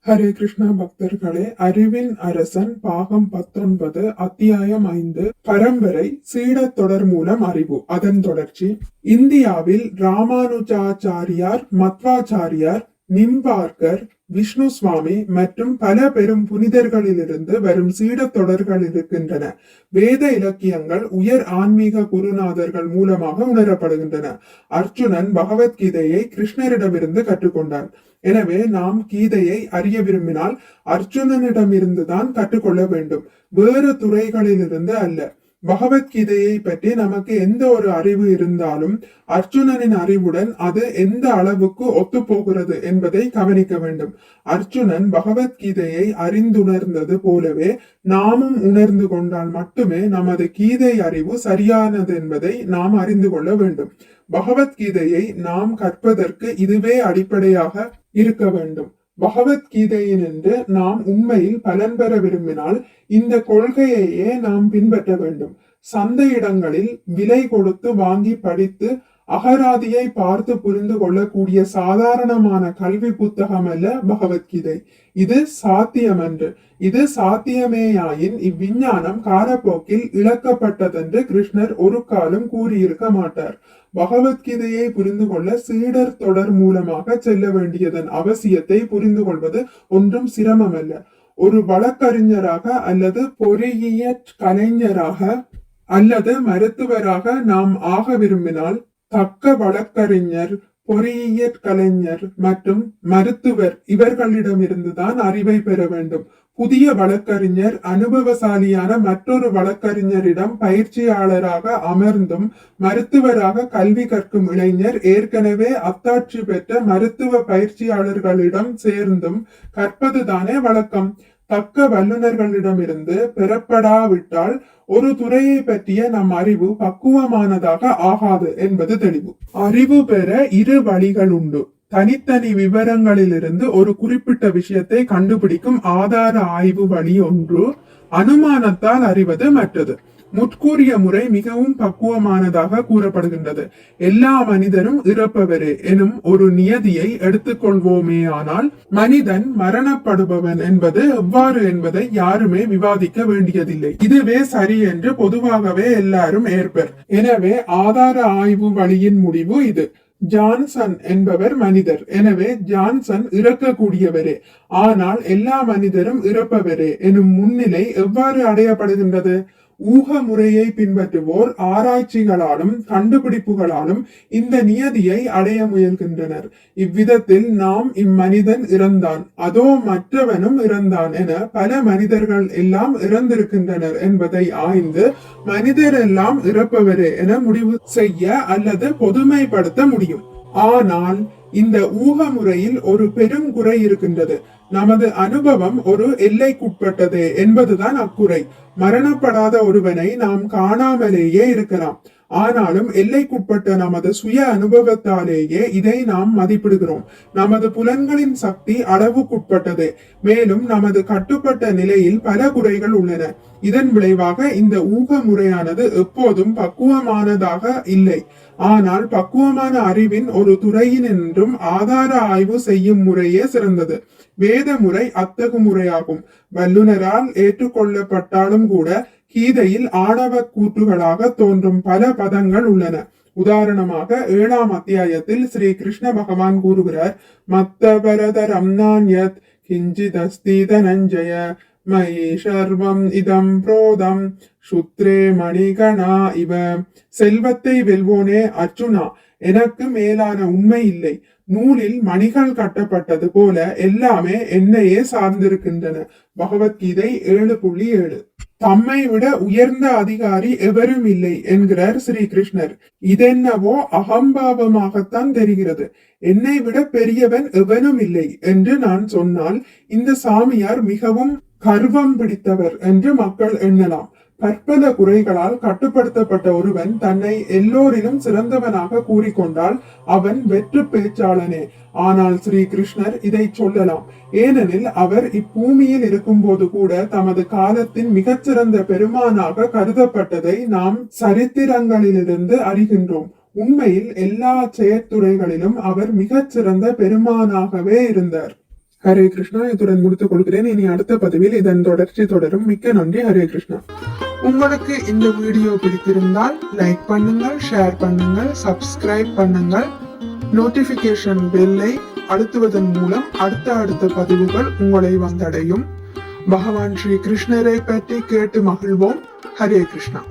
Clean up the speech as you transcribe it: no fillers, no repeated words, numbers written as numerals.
ஹரே கிருஷ்ணா பக்தர்களே, அறிவின் அரசன் பாகம் 19 அத்தியாயம் 5 பரம்பரை சீடத் தொடர் மூலம் அறிவு. அதன் தொடர்ச்சி. இந்தியாவில் ராமானுஜாச்சாரியார், மத்வாச்சாரியார், நிம்பார்கர், விஷ்ணு சுவாமி மற்றும் பல பெரும் புனிதர்களிலிருந்து வரும் சீடத் தொடர்கள் இருக்கின்றன. வேத இலக்கியங்கள் உயர் ஆன்மீக குருநாதர்கள் மூலமாக உணரப்படுகின்றன. அர்ஜுனன் பகவத்கீதையை கிருஷ்ணரிடமிருந்து கற்றுக்கொண்டான். எனவே நாம் கீதையை அறிய விரும்பினால் அர்ஜுனனிடமிருந்துதான் கற்றுக்கொள்ள வேண்டும், வேறு துறைகளிலிருந்து அல்ல. பகவத்கீதையை பற்றி நமக்கு எந்த ஒரு அறிவு இருந்தாலும் அர்ஜுனனின் அறிவுடன் அது எந்த அளவுக்கு ஒத்துப்போகிறது என்பதை கவனிக்க வேண்டும். அர்ஜுனன் பகவத்கீதையை அறிந்துணர்ந்தது போலவே நாமும் உணர்ந்து கொண்டால் மட்டுமே நமது கீதை அறிவு சரியானது என்பதை நாம் அறிந்து கொள்ள வேண்டும். பகவத்கீதையை நாம் கற்பதற்கு இதுவே அடிப்படையாக இருக்க வேண்டும். பகவத்கீதையினின்று நாம் உண்மையில் பலன் பெற விரும்பினால் இந்த கொள்கையையே நாம் பின்பற்ற வேண்டும். சந்தையிடங்களில் விலை கொடுத்து வாங்கி படித்து அகராதியை பார்த்து புரிந்து கொள்ளக்கூடிய சாதாரணமான கல்வி புத்தகம் அல்ல பகவத்கீதை. இது சாத்தியமன்று. இது சாத்தியமேயாயின் இவ்விஞ்ஞானம் காலப்போக்கில் இழக்கப்பட்டதென்று கிருஷ்ணர் ஒரு காலம் கூறியிருக்க மாட்டார். பகவத்கீதையை புரிந்து கொள்ள சீடர் தொடர் மூலமாக செல்ல வேண்டியதன் அவசியத்தை புரிந்து கொள்வது ஒன்றும் சிரமமல்ல. ஒரு வழக்கறிஞராக அல்லது பொறியியற் கலைஞராக அல்லது மருத்துவராக நாம் ஆக விரும்பினால் தக்க வழக்கறிஞர், பொறியியற் கலைஞர் மற்றும் மருத்துவர் இவர்களிடமிருந்துதான் அறிவை பெற வேண்டும். புதிய வழக்கறிஞர் அனுபவசாலியான மற்றொரு வழக்கறிஞரிடம் பயிற்சியாளராக அமர்ந்தும் மருத்துவராக கல்வி கற்கும் இளைஞர் ஏற்கனவே அத்தாட்சி பெற்ற மருத்துவ பயிற்சியாளர்களிடம் சேர்ந்தும் கற்பதுதானே வழக்கம். தக்க வல்லுநர்களிடமிருந்து பெறப்படாவிட்டால் ஒரு துறையை பற்றிய நம் அறிவு பக்குவமானதாக ஆகாது என்பது தெளிவு. அறிவு பெற இரு வழிகள் உண்டு. தனித்தனி விவரங்களிலிருந்து ஒரு குறிப்பிட்ட விஷயத்தை கண்டுபிடிக்கும் ஆதார ஆய்வு வழி ஒன்று, அனுமானத்தால் அறிவது மற்றது. முற்கூறிய முறை மிகவும் பக்குவமானதாக கூறப்படுகின்றது. எல்லா மனிதரும் இறப்பவரே எனும் ஒரு நியதியை எடுத்துக்கொள்வோமே, ஆனால் மனிதன் மரணப்படுபவன் என்பது எவ்வாறு என்பதை யாருமே விவாதிக்க வேண்டியதில்லை. இதுவே சரி என்று பொதுவாகவே எல்லாரும் ஏற்பர். எனவே ஆதார ஆய்வு வழியின் முடிவு இது. ஜான்சன் என்பவர் மனிதர், எனவே ஜான்சன் இறக்கக்கூடியவரே, ஆனால் எல்லா மனிதரும் இறப்பவரே எனும் முன்னிலை எவ்வாறு அடையப்படுகின்றது? ஊக முறையை பின்பற்றுவோர் ஆராய்ச்சிகளாலும் கண்டுபிடிப்புகளாலும் இந்த நியதியை அடைய முயல்கின்றனர். இவ்விதத்தில் நாம் இம்மனிதன் இறந்தான், அதோ மற்றவனும் இறந்தான் என பல மனிதர்கள் எல்லாம் இறந்திருக்கின்றனர் என்பதை ஆய்ந்து மனிதர் எல்லாம் இறப்பவரே என முடிவு செய்ய அல்லது பொதுமைப்படுத்த முடியும். ஆனால் இந்த ஊக முறையில் ஒரு பெரும் குறை இருக்கின்றது. நமது அனுபவம் ஒரு எல்லைக்குட்பட்டதே என்பதுதான் அக்குறை. மரணப்படாத ஒருவனை நாம் காணாமலேயே இருக்கலாம், ஆனாலும் எல்லைக்குட்பட்ட நமது சுய அனுபவத்தாலேயே இதை நாம் மதிப்பிடுகிறோம். நமது புலன்களின் சக்தி அளவுக்குட்பட்டது. மேலும் நமது கட்டுப்பட்ட நிலையில் பல குறைகள் உள்ளன. இதன் விளைவாக இந்த ஊக முறையானது எப்போதும் பக்குவமானதாக இல்லை. ஆனால் பக்குவமான அறிவின் ஒரு துறையினின்றும் ஆதார ஆய்வு செய்யும் முறையே சிறந்தது. வேத முறை அத்தகு முறையாகும். வல்லுனரால் ஏற்றுக்கொள்ளப்பட்டாலும் கூட கீதையில் ஆணவ கூற்றுகளாக தோன்றும் பல பதங்கள் உள்ளன. உதாரணமாக 7ஆம் அத்தியாயத்தில் ஸ்ரீ கிருஷ்ண பகவான் கூறுகிறார், மத்தபரதரம் நான்யத் கிஞ்சிதஸ்தி தனஞ்சய மயி சர்வம் இதம் புரோதம் சுத்ரே மணிகணா இவ. செல்வத்தை வெல்வோனே அர்ஜுனா, எனக்கு மேலான உண்மை இல்லை. நூலில் மணிகள் கட்டப்பட்டது போல எல்லாமே என்னையே சார்ந்திருக்கின்றன. பகவத்கீதை 7.7. தம்மை விட உயர்ந்த அதிகாரி எவரும் இல்லை என்கிறார் ஸ்ரீ கிருஷ்ணர். இதென்னவோ அகம்பாவமாகத்தான் தெரிகிறது. என்னை விட பெரியவன் எவனும் இல்லை என்று நான் சொன்னால் இந்த சாமியார் மிகவும் கர்வம் பிடித்தவர் என்று மக்கள் எண்ணலாம். பற்பல குறைகளால் கட்டுப்படுத்தப்பட்ட ஒருவன் தன்னை எல்லோரிலும் சிறந்தவனாக கூறிக்கொண்டால் அவன் வெற்று பேச்சாளனே. ஆனால் ஸ்ரீ கிருஷ்ணர் இதை சொல்லலாம். ஏனெனில் அவர் இப்பூமியில் இருக்கும் போது கூட தமது காலத்தின் மிகச்சிறந்த பெருமானாக கருதப்பட்டதை நாம் சரித்திரங்களிலிருந்து அறிகின்றோம். உண்மையில் எல்லா செயற்துறைகளிலும் அவர் மிகச்சிறந்த பெருமானாகவே இருந்தார். ஹரே கிருஷ்ணா. இத்துடன் முடித்துக் கொள்கிறேன். இனி அடுத்த பதிவில் இதன் தொடர்ச்சி தொடரும். மிக்க நன்றி. ஹரே கிருஷ்ணா. உங்களுக்கு இந்த வீடியோ பிடித்திருந்தால் லைக் பண்ணுங்கள், ஷேர் பண்ணுங்கள், சப்ஸ்கிரைப் பண்ணுங்கள். நோட்டிபிகேஷன் பெல்லை அழுத்துவதன் மூலம் அடுத்த பதிவுகள் உங்களை வந்தடையும். பகவான் ஸ்ரீ கிருஷ்ணரை பற்றி கேட்டு மகிழ்வோம். ஹரே கிருஷ்ணா.